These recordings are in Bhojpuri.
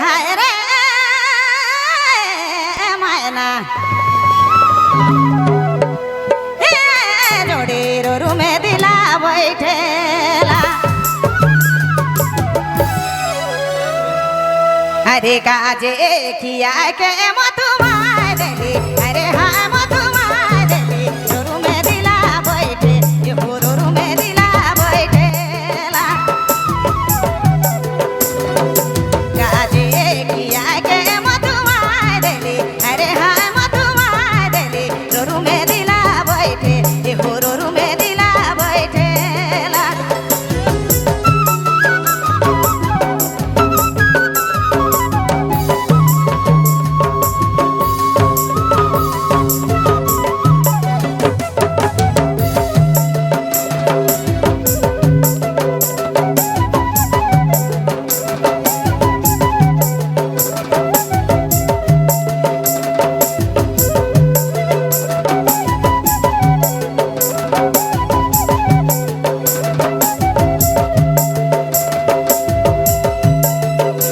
হায় রে মায়না जोड़ीर रूमे दिला बैठेला अरे काजे खिया के मधुमाय देली अरे हाँ मधुमाय देली रूमे दिला बैठे ये पूरो रूमे दिला बैठेला काजे खिया के मधुमाय देली अरे हाँ मधुमाय देली रूमे दिला बैठे ये पूरो रूमे दिला बैठेला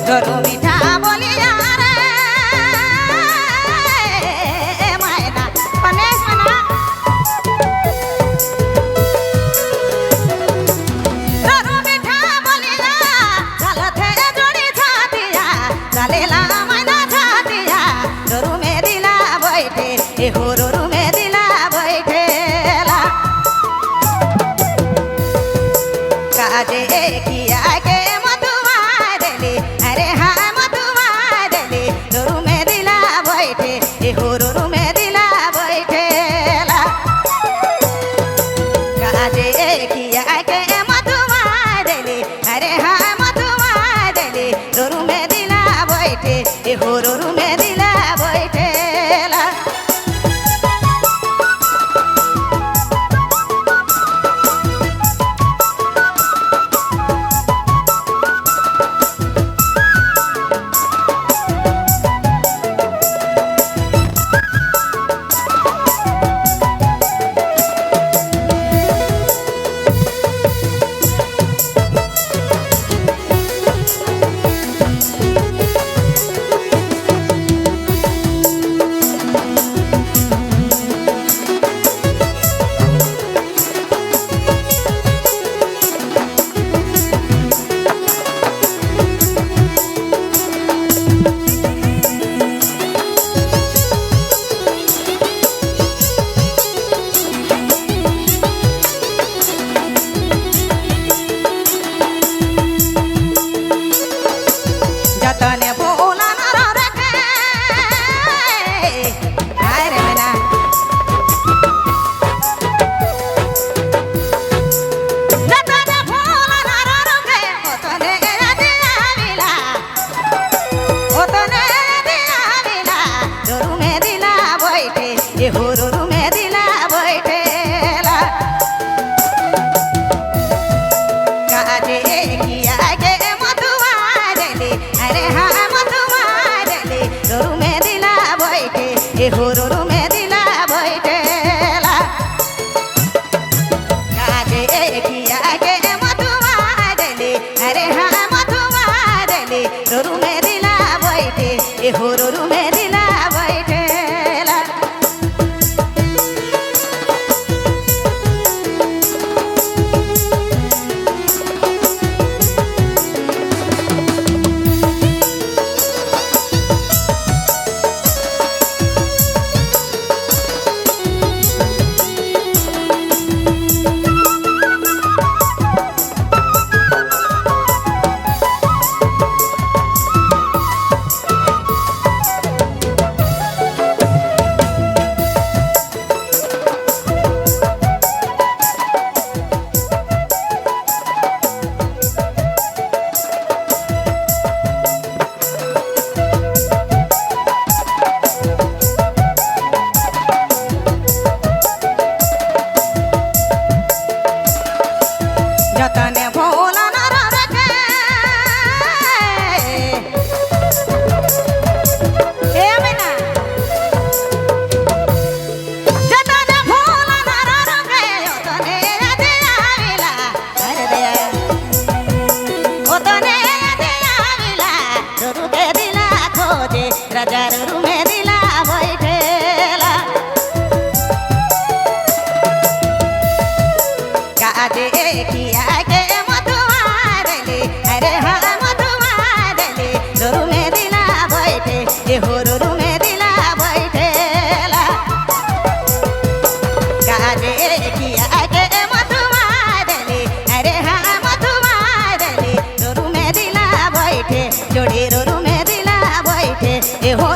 गरु मिठा बोलिया रे मायना पनेस मना गरु मिठा बोलिया चलते जोड़ी छातिया चलेला मायना छातिया गरु में दिला बैठे ए होरु में दिला बैठेला काजे किया के मधुमाय देली अरे हाँ मधुमाय देली दोरू में दिला बैठे ए होरू में दिला बैठेला काजे किया के मधुमाय देली अरे हाँ मधुमाय देली दोरू में दिला बैठे ए होरू में दिला बैठेला जतने भूला न रखे हाय रे मैना जतने भूला न रखे ओतने दिया मिला ओतने दिया मिला दोरू में दिला बैठे ये होरू में दिला बैठेला काजे किया के मधुमाय देली अरे हाँ मधुमाय देली दोरू में दिला बैठे ये होरू में दिला बैठेला काजे किया के मधुमाय देली अरे हाँ मधुमाय देली दोरू में दिला बैठे ये होरू में दिला बैठेला राजा रोरू में दिला बैठेला काजे किया के मधुमारले अरे हाँ मधुमारले रोरू में दिला बैठे ए हो रोरू में दिला बैठेला काजे किया के मधुमारले अरे हाँ मधुमारले रोरू में दिला बैठे जोड़े रोरू में दिला बैठे ए हो